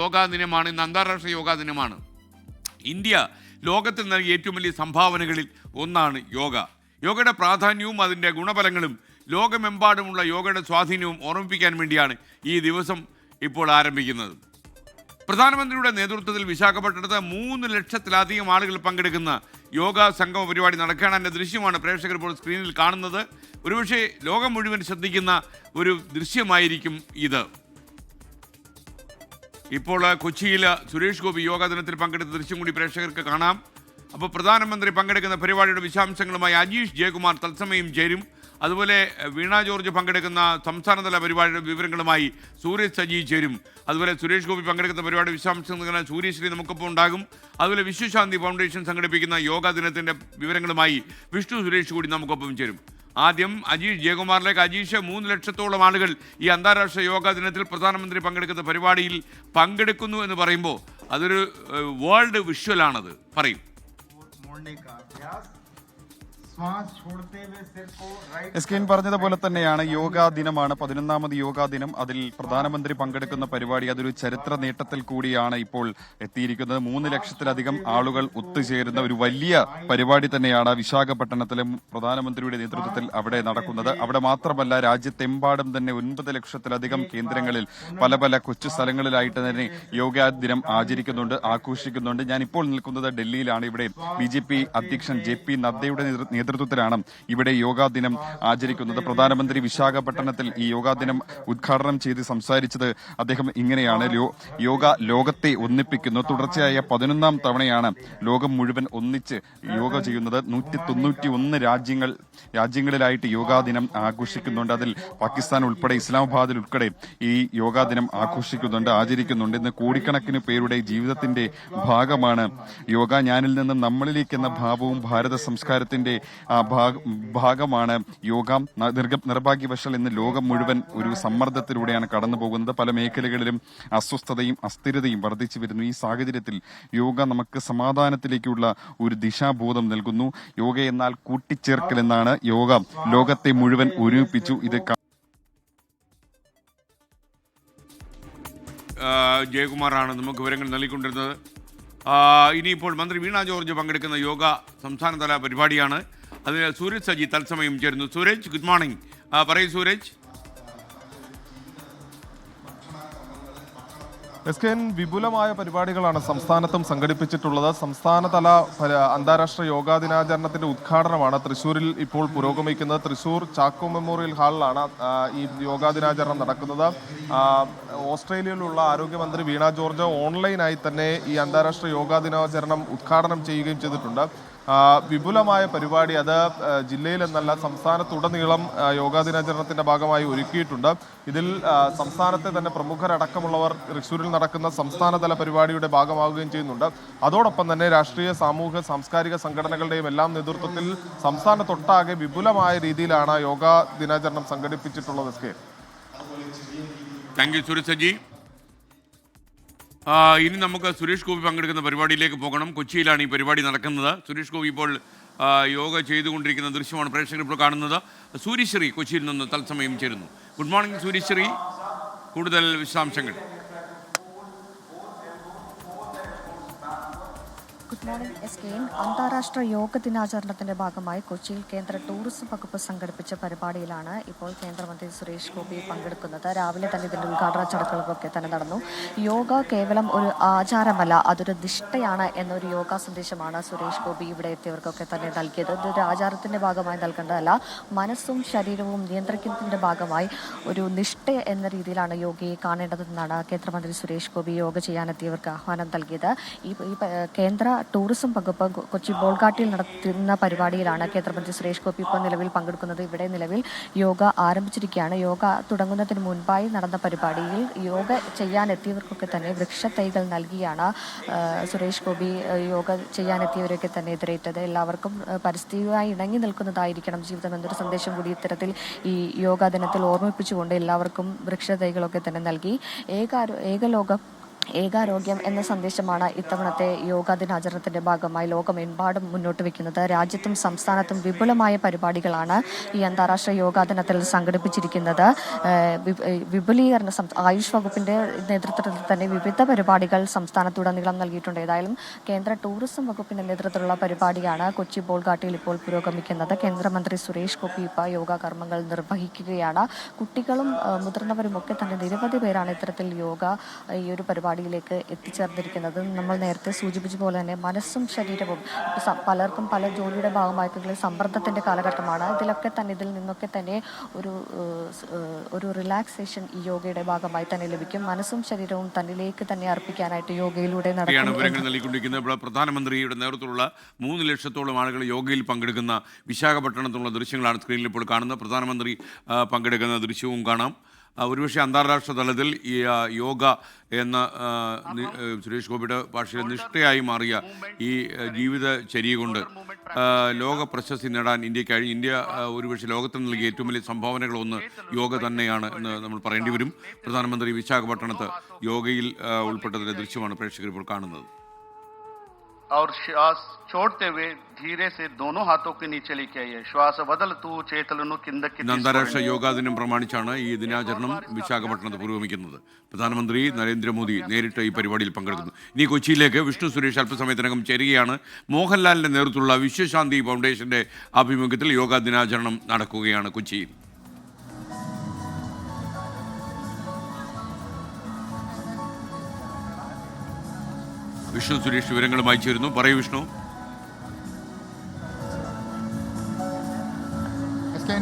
യോഗാ ദിനമാണ്. ഇന്ന് അന്താരാഷ്ട്ര യോഗാ ദിനമാണ്. ഇന്ത്യ ലോകത്തിൽ നൽകിയ ഏറ്റവും വലിയ സംഭാവനകളിൽ ഒന്നാണ് യോഗ. യോഗയുടെ പ്രാധാന്യവും അതിൻ്റെ ഗുണഫലങ്ങളും ലോകമെമ്പാടുമുള്ള യോഗയുടെ സ്വാധീനവും ഓർമ്മിപ്പിക്കാൻ വേണ്ടിയാണ് ഈ ദിവസം ഇപ്പോൾ ആരംഭിക്കുന്നത്. പ്രധാനമന്ത്രിയുടെ നേതൃത്വത്തിൽ വിശാഖപട്ടണത്ത് 3 ലക്ഷത്തിലധികം ആളുകൾ പങ്കെടുക്കുന്ന യോഗ സംഗമ പരിപാടി നടക്കുകയാണ്. അതിൻ്റെ ദൃശ്യമാണ് പ്രേക്ഷകർ ഇപ്പോൾ സ്ക്രീനിൽ കാണുന്നത്. ഒരുപക്ഷെ ലോകം മുഴുവൻ ശ്രദ്ധിക്കുന്ന ഒരു ദൃശ്യമായിരിക്കും ഇത്. ഇപ്പോൾ കൊച്ചിയിൽ സുരേഷ് ഗോപി യോഗാ ദിനത്തിൽ പങ്കെടുത്ത ദൃശ്യം കൂടി പ്രേക്ഷകർക്ക് കാണാം. അപ്പോൾ പ്രധാനമന്ത്രി പങ്കെടുക്കുന്ന പരിപാടിയുടെ വിശദാംശങ്ങളുമായി അജീഷ് ജയകുമാർ തത്സമയം ചേരും. അതുപോലെ വീണ ജോർജ് പങ്കെടുക്കുന്ന സംസ്ഥാനതല പരിപാടിയുടെ വിവരങ്ങളുമായി സൂരജ് സജി ചേരും. അതുപോലെ സുരേഷ് ഗോപി പങ്കെടുക്കുന്ന പരിപാടി വിശദാംശങ്ങൾ സൂര്യശ്രീ നമുക്കൊപ്പം ഉണ്ടാകും. അതുപോലെ വിശ്വശാന്തി ഫൗണ്ടേഷൻ സംഘടിപ്പിക്കുന്ന യോഗാ ദിനത്തിൻ്റെ വിവരങ്ങളുമായി വിഷ്ണു സുരേഷ് കൂടി നമുക്കൊപ്പം ചേരും. ആദ്യം അജീഷ് ജയകുമാറിലേക്ക്. അജീഷ്, 3 ലക്ഷത്തോളം ആളുകൾ ഈ അന്താരാഷ്ട്ര യോഗാ ദിനത്തിൽ പ്രധാനമന്ത്രി പങ്കെടുക്കുന്ന പരിപാടിയിൽ പങ്കെടുക്കുന്നു എന്ന് പറയുമ്പോൾ അതൊരു വേൾഡ് വിഷ്വലാണത്. പറയും. എസ്കെൻ പറഞ്ഞതുപോലെ തന്നെയാണ് യോഗാ ദിനമാണ്, 11ാമത് യോഗാ ദിനം. അതിൽ പ്രധാനമന്ത്രി പങ്കെടുക്കുന്ന പരിപാടി അതൊരു ചരിത്ര നേട്ടത്തിൽ കൂടിയാണ് ഇപ്പോൾ എത്തിയിരിക്കുന്നത്. 3 ലക്ഷത്തിലധികം ആളുകൾ ഒത്തുചേരുന്ന ഒരു വലിയ പരിപാടി തന്നെയാണ് വിശാഖപട്ടണത്തിലും പ്രധാനമന്ത്രിയുടെ നേതൃത്വത്തിൽ അവിടെ നടക്കുന്നത്. അവിടെ മാത്രമല്ല, രാജ്യത്തെമ്പാടും തന്നെ 9 ലക്ഷത്തിലധികം കേന്ദ്രങ്ങളിൽ പല കൊച്ചു സ്ഥലങ്ങളിലായിട്ട് തന്നെ യോഗാ ദിനം ആഘോഷിക്കുന്നുണ്ട്. ഞാനിപ്പോൾ നിൽക്കുന്നത് ഡൽഹിയിലാണ്. ഇവിടെ BJP അധ്യക്ഷൻ JP നദ്ദയുടെ നേതൃത്വത്തിലാണ് ഇവിടെ യോഗാ ദിനം ആചരിക്കുന്നത്. പ്രധാനമന്ത്രി വിശാഖപട്ടണത്തിൽ ഈ യോഗാ ദിനം ഉദ്ഘാടനം ചെയ്ത് സംസാരിച്ചത് അദ്ദേഹം ഇങ്ങനെയാണ്: യോഗ ലോകത്തെ ഒന്നിപ്പിക്കുന്നു. തുടർച്ചയായ 11ാം തവണയാണ് ലോകം മുഴുവൻ ഒന്നിച്ച് യോഗ ചെയ്യുന്നത്. 191 രാജ്യങ്ങളിലായിട്ട് യോഗാ ദിനം ആഘോഷിക്കുന്നുണ്ട്. അതിൽ പാകിസ്ഥാൻ ഉൾപ്പെടെ ഇസ്ലാമാബാദിൽ ഉൾപ്പെടെ ഈ യോഗാ ദിനം ആചരിക്കുന്നുണ്ട്. ഇന്ന് കോടിക്കണക്കിന് പേരുടെ ജീവിതത്തിന്റെ ഭാഗമാണ് യോഗ. ഞാനിൽ നിന്നും നമ്മളിലേക്ക് എന്ന ഭാവവും ഭാരത സംസ്കാരത്തിന്റെ ഭാഗമാണ് യോഗ. നിർഭാഗ്യവശാൽ ഇന്ന് ലോകം മുഴുവൻ ഒരു സമ്മർദ്ദത്തിലൂടെയാണ് കടന്നു പോകുന്നത്. പല മേഖലകളിലും അസ്വസ്ഥതയും അസ്ഥിരതയും വർദ്ധിച്ചു വരുന്നു. ഈ സാഹചര്യത്തിൽ യോഗ നമുക്ക് സമാധാനത്തിലേക്കുള്ള ഒരു ദിശാബോധം നൽകുന്നു. യോഗ എന്നാൽ കൂട്ടിച്ചേർക്കൽ എന്നാണ്. യോഗ ലോകത്തെ മുഴുവൻ ഒരുമിപ്പിച്ചു. ഇത് ജയകുമാറാണ് നമുക്ക് വിവരങ്ങൾ നൽകിക്കൊണ്ടിരുന്നത്. ഇനിയിപ്പോൾ മന്ത്രി വീണ ജോർജ് പങ്കെടുക്കുന്ന യോഗ സംസ്ഥാനതല പരിപാടിയാണ്. അതിന് സൂരജ് സജി തത്സമയം ചേരുന്നു. Suraj, good morning. പറയൂ സൂരജ്. എസ്കെൻ, വിപുലമായ പരിപാടികളാണ് സംസ്ഥാനത്തും സംഘടിപ്പിച്ചിട്ടുള്ളത്. സംസ്ഥാനതല അന്താരാഷ്ട്ര യോഗാ ദിനാചരണത്തിന്റെ ഉദ്ഘാടനമാണ് തൃശ്ശൂരിൽ ഇപ്പോൾ പുരോഗമിക്കുന്നത്. തൃശ്ശൂർ ചാക്കോ മെമ്മോറിയൽ ഹാളിലാണ് ഈ യോഗാ ദിനാചരണം നടക്കുന്നത്. ഓസ്ട്രേലിയയിലുള്ള ആരോഗ്യമന്ത്രി വീണ ജോർജ് ഓൺലൈനായി തന്നെ ഈ അന്താരാഷ്ട്ര യോഗാ ദിനാചരണം ഉദ്ഘാടനം ചെയ്യുകയും ചെയ്തിട്ടുണ്ട്. വിപുലമായ പരിപാടി അത് ജില്ലയിലെന്നല്ല സംസ്ഥാനത്തുടനീളം യോഗാ ദിനാചരണത്തിന്റെ ഭാഗമായി ഒരുക്കിയിട്ടുണ്ട്. ഇതിൽ സംസ്ഥാനത്തെ തന്നെ പ്രമുഖരടക്കമുള്ളവർ തൃശ്ശൂരിൽ നടക്കുന്ന സംസ്ഥാനതല പരിപാടിയുടെ ഭാഗമാവുകയും ചെയ്യുന്നുണ്ട്. അതോടൊപ്പം തന്നെ രാഷ്ട്രീയ, സാമൂഹിക, സാംസ്കാരിക സംഘടനകളുടെയും എല്ലാം നേതൃത്വത്തിൽ സംസ്ഥാനത്തൊട്ടാകെ വിപുലമായ രീതിയിലാണ് യോഗാ ദിനാചരണം സംഘടിപ്പിച്ചിട്ടുള്ളത്. Thank you Sooraj Saji. ഇനി നമുക്ക് സുരേഷ് ഗോപി പങ്കെടുക്കുന്ന പരിപാടിയിലേക്ക് പോകണം. കൊച്ചിയിലാണ് ഈ പരിപാടി നടക്കുന്നത്. സുരേഷ് ഗോപി ഇപ്പോൾ യോഗ ചെയ്തുകൊണ്ടിരിക്കുന്ന ദൃശ്യമാണ് പ്രേക്ഷകർ ഇപ്പോൾ കാണുന്നത്. സൂര്യശ്രീ കൊച്ചിയിൽ നിന്ന് തത്സമയം ചേരുന്നു. ഗുഡ് മോർണിംഗ് സൂര്യശ്രീ, കൂടുതൽ വിശദാംശങ്ങൾ. ഗുഡ് മോർണിംഗ് എസ്കെൻ. അന്താരാഷ്ട്ര യോഗ ദിനാചരണത്തിന്റെ ഭാഗമായി കൊച്ചിയിൽ കേന്ദ്ര ടൂറിസം വകുപ്പ് സംഘടിപ്പിച്ച പരിപാടിയിലാണ് ഇപ്പോൾ കേന്ദ്രമന്ത്രി സുരേഷ് ഗോപി പങ്കെടുക്കുന്നത്. രാവിലെ തന്നെ ഇതിന്റെ ഉദ്ഘാടന ചടങ്ങുകളൊക്കെ തന്നെ നടന്നു. യോഗ കേവലം ഒരു ആചാരമല്ല, അതൊരു നിഷ്ഠയാണ് എന്നൊരു യോഗ സന്ദേശമാണ് സുരേഷ് ഗോപി ഇവിടെ എത്തിയവർക്കൊക്കെ തന്നെ നൽകിയത്. ഇതൊരു ആചാരത്തിന്റെ ഭാഗമായി നൽകേണ്ടതല്ല, മനസ്സും ശരീരവും നിയന്ത്രിക്കുന്നതിന്റെ ഭാഗമായി ഒരു നിഷ്ഠ എന്ന രീതിയിലാണ് യോഗയെ കാണേണ്ടതെന്നാണ് കേന്ദ്രമന്ത്രി സുരേഷ് ഗോപി യോഗ ചെയ്യാനെത്തിയവർക്ക് ആഹ്വാനം നൽകിയത്. ഈ കേന്ദ്ര ടൂറിസം വകുപ്പ് കൊച്ചി ബോൾഗാട്ടിയിൽ നടത്തുന്ന പരിപാടിയിലാണ് കേന്ദ്രമന്ത്രി സുരേഷ് ഗോപി ഇപ്പോൾ നിലവിൽ പങ്കെടുക്കുന്നത്. ഇവിടെ നിലവിൽ യോഗ ആരംഭിച്ചിരിക്കുകയാണ്. യോഗ തുടങ്ങുന്നതിന് മുൻപായി നടന്ന പരിപാടിയിൽ യോഗ ചെയ്യാനെത്തിയവർക്കൊക്കെ തന്നെ വൃക്ഷത്തൈകൾ നൽകിയാണ് സുരേഷ് ഗോപി യോഗ ചെയ്യാനെത്തിയവരൊക്കെ തന്നെ എതിരേറ്റത്. എല്ലാവർക്കും പരിസ്ഥിതിയുമായി ഇണങ്ങി നിൽക്കുന്നതായിരിക്കണം ജീവിതം എന്നൊരു സന്ദേശം കൂടി ഇത്തരത്തിൽ ഈ യോഗാ ദിനത്തിൽ ഓർമ്മിപ്പിച്ചുകൊണ്ട് എല്ലാവർക്കും വൃക്ഷത്തൈകളൊക്കെ തന്നെ നൽകി. ഏകലോക ഏകാരോഗ്യം എന്ന സന്ദേശമാണ് ഇത്തവണത്തെ യോഗാ ദിനാചരണത്തിന്റെ ഭാഗമായി ലോകമെമ്പാടും മുന്നോട്ട് വെക്കുന്നത്. രാജ്യത്തും സംസ്ഥാനത്തും വിപുലമായ പരിപാടികളാണ് ഈ അന്താരാഷ്ട്ര യോഗാ ദിനത്തിൽ സംഘടിപ്പിച്ചിരിക്കുന്നത്. വിപുലീകരണ ആയുഷ് വകുപ്പിന്റെ നേതൃത്വത്തിൽ തന്നെ വിവിധ പരിപാടികൾ സംസ്ഥാനത്തുടനീളം നൽകിയിട്ടുണ്ട്. ഏതായാലും കേന്ദ്ര ടൂറിസം വകുപ്പിന്റെ നേതൃത്വത്തിലുള്ള പരിപാടിയാണ് കൊച്ചി ബോൾഗാട്ടിയിൽ ഇപ്പോൾ പുരോഗമിക്കുന്നത്. കേന്ദ്രമന്ത്രി സുരേഷ് ഗോപി ഇപ്പോൾ യോഗാ കർമ്മങ്ങൾ നിർവഹിക്കുകയാണ്. കുട്ടികളും മുതിർന്നവരും ഒക്കെ തന്നെ നിരവധി പേരാണ് ഇത്തരത്തിൽ യോഗ ഈ ഒരു പരിപാടിയിലേക്ക് എത്തിച്ചേർന്നിരിക്കുന്നത്. നമ്മൾ നേരത്തെ സൂചിപ്പിച്ച പോലെ തന്നെ മനസ്സും ശരീരവും പലർക്കും പല ജോലിയുടെ ഭാഗമായിട്ടുള്ള സമ്മർദ്ദത്തിന്റെ കാലഘട്ടമാണ്. ഇതിൽ നിന്നൊക്കെ തന്നെ ഒരു റിലാക്സേഷൻ ഈ യോഗയുടെ ഭാഗമായി തന്നെ ലഭിക്കും. മനസ്സും ശരീരവും തന്നിലേക്ക് തന്നെ അർപ്പിക്കാനായിട്ട് യോഗയിലൂടെ നൽകിക്കൊണ്ടിരിക്കുന്നത്. പ്രധാനമന്ത്രിയുടെ നേതൃത്വത്തിലുള്ള 3 ലക്ഷത്തോളം ആളുകൾ യോഗയിൽ പങ്കെടുക്കുന്ന വിശാഖപട്ടണത്തുള്ള ദൃശ്യങ്ങളാണ് സ്ക്രീനിൽ ഇപ്പോൾ കാണുന്നത്. പ്രധാനമന്ത്രി പങ്കെടുക്കുന്ന ദൃശ്യവും കാണാം. ഒരുപക്ഷെ അന്താരാഷ്ട്ര തലത്തിൽ ഈ യോഗ എന്ന സുരേഷ് ഗോപിയുടെ ഭാഷയിൽ നിഷ്ഠയായി മാറിയ ഈ ജീവിതചര്യ കൊണ്ട് ലോക പ്രശസ്തി നേടാൻ ഇന്ത്യ ഒരുപക്ഷെ ലോകത്തിന് നൽകിയ ഏറ്റവും വലിയ സംഭാവനകളൊന്ന് യോഗ തന്നെയാണ് എന്ന് നമ്മൾ പറയേണ്ടി വരും. പ്രധാനമന്ത്രി വിശാഖപട്ടണത്ത് യോഗയിൽ ഉൾപ്പെട്ടതിൻ്റെ ദൃശ്യമാണ് പ്രേക്ഷകർ ഇപ്പോൾ കാണുന്നത്. और श्वास छोड़ते हुए धीरे से दोनों हाथों के नीचे लेके आइए. श्वास बदल तू చేతులను కిందకి അന്താരാഷ്ട്ര യോഗാ ദിനം പ്രമാണിച്ചാണ് ഈ ദിനാചരണം വിശാഖപട്ടണത്ത് പുരോഗമിക്കുന്നത്. പ്രധാനമന്ത്രി നരേന്ദ്രമോദി നേരിട്ട് ഈ പരിപാടിയിൽ പങ്കെടുക്കുന്നു. ഇനി കൊച്ചിയിലേക്ക് വിഷ്ണു സുരേഷ് അല്പസമയത്തിനകം ചേരുകയാണ്. മോഹൻലാലിന്റെ നേതൃത്വത്തിലുള്ള വിശ്വശാന്തി ഫൗണ്ടേഷന്റെ ആഭിമുഖ്യത്തിൽ യോഗാ ദിനാചരണം നടക്കുകയാണ് കൊച്ചിയിൽ. വിഷ്ണു സുരേഷ് വിവരങ്ങളുമായി ചേരുന്നു. പറയൂ വിഷ്ണു.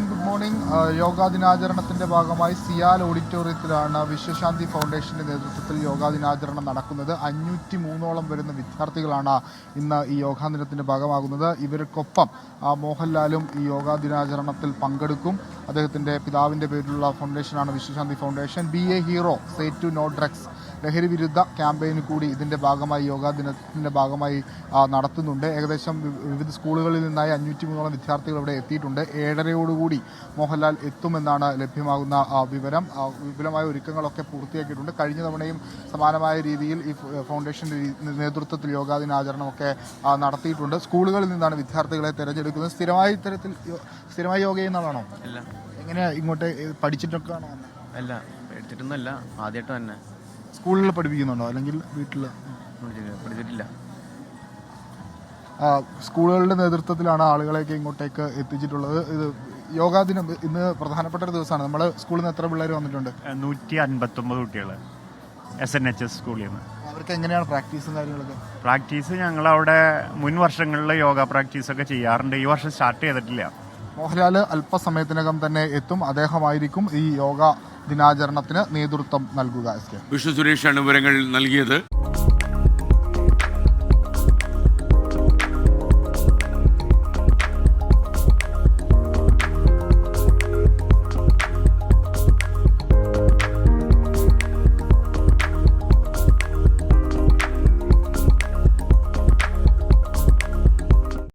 Good morning. യോഗാ ദിനാചരണത്തിന്റെ ഭാഗമായി സിയാൽ ഓഡിറ്റോറിയത്തിലാണ് വിശ്വശാന്തി ഫൗണ്ടേഷന്റെ നേതൃത്വത്തിൽ യോഗാ ദിനാചരണം നടക്കുന്നത്. 503ഓളം വരുന്ന വിദ്യാർത്ഥികളാണ് ഇന്ന് ഈ യോഗാ ദിനത്തിന്റെ ഭാഗമാകുന്നത്. ഇവർക്കൊപ്പം മോഹൻലാലും ഈ യോഗാ ദിനാചരണത്തിൽ പങ്കെടുക്കും. അദ്ദേഹത്തിന്റെ പിതാവിന്റെ പേരിലുള്ള ഫൗണ്ടേഷനാണ് Vishwashanti foundation. BA hero say to no drugs ലഹരി വിരുദ്ധ ക്യാമ്പയിന് കൂടി ഇതിന്റെ ഭാഗമായി യോഗാ ദിനത്തിന്റെ ഭാഗമായി നടത്തുന്നുണ്ട്. ഏകദേശം വിവിധ സ്കൂളുകളിൽ നിന്നായി 503ഓളം വിദ്യാർത്ഥികൾ ഇവിടെ എത്തിയിട്ടുണ്ട്. 7:30യോടുകൂടി മോഹൻലാൽ എത്തുമെന്നാണ് ലഭ്യമാകുന്ന വിവരം. വിപുലമായ ഒരുക്കങ്ങളൊക്കെ പൂർത്തിയാക്കിയിട്ടുണ്ട്. കഴിഞ്ഞ തവണയും സമാനമായ രീതിയിൽ ഈ ഫൗണ്ടേഷന്റെ നേതൃത്വത്തിൽ യോഗാ ദിനാചരണമൊക്കെ നടത്തിയിട്ടുണ്ട്. സ്കൂളുകളിൽ നിന്നാണ് വിദ്യാർത്ഥികളെ തിരഞ്ഞെടുക്കുന്നത്. സ്ഥിരമായി യോഗ ചെയ്യുന്നതാണോ? അല്ല. എങ്ങനെ ഇങ്ങോട്ട് പഠിച്ചിട്ടൊക്കെ ആണോ? അല്ല, എടുത്തിട്ടൊന്നുമല്ല, ആദ്യമായിട്ട് തന്നെ. സ്കൂളിൽ പഠിപ്പിക്കുന്നുണ്ടോ അല്ലെങ്കിൽ വീട്ടിൽ? പഠിച്ചിട്ടില്ല. സ്കൂളുകളുടെ നേതൃത്വത്തിലാണ് ആളുകളെയൊക്കെ ഇങ്ങോട്ടേക്ക് എത്തിച്ചിട്ടുള്ളത്. ഇത് യോഗാ ദിനം ഇന്ന് പ്രധാനപ്പെട്ട ഒരു ദിവസമാണ്. നമ്മൾ സ്കൂളിൽ നിന്ന് എത്ര പിള്ളേർ വന്നിട്ടുണ്ട്? 159 കുട്ടികൾ SNHS സ്കൂളിൽ നിന്ന്. അവർക്ക് എങ്ങനെയാണ് പ്രാക്ടീസും കാര്യങ്ങളൊക്കെ? പ്രാക്ടീസ് ഞങ്ങളവിടെ മുൻ വർഷങ്ങളിൽ യോഗ പ്രാക്ടീസൊക്കെ ചെയ്യാറുണ്ട്. ഈ വർഷം സ്റ്റാർട്ട് ചെയ്തിട്ടില്ല. മോഹൻലാൽ അല്പസമയത്തിനകം തന്നെ എത്തും. അദ്ദേഹമായിരിക്കും ഈ യോഗ ദിനാചരണത്തിന് നേതൃത്വം നൽകുക. വിഷ്ണു സുരേഷാണ് വിവരങ്ങൾ നൽകിയത്.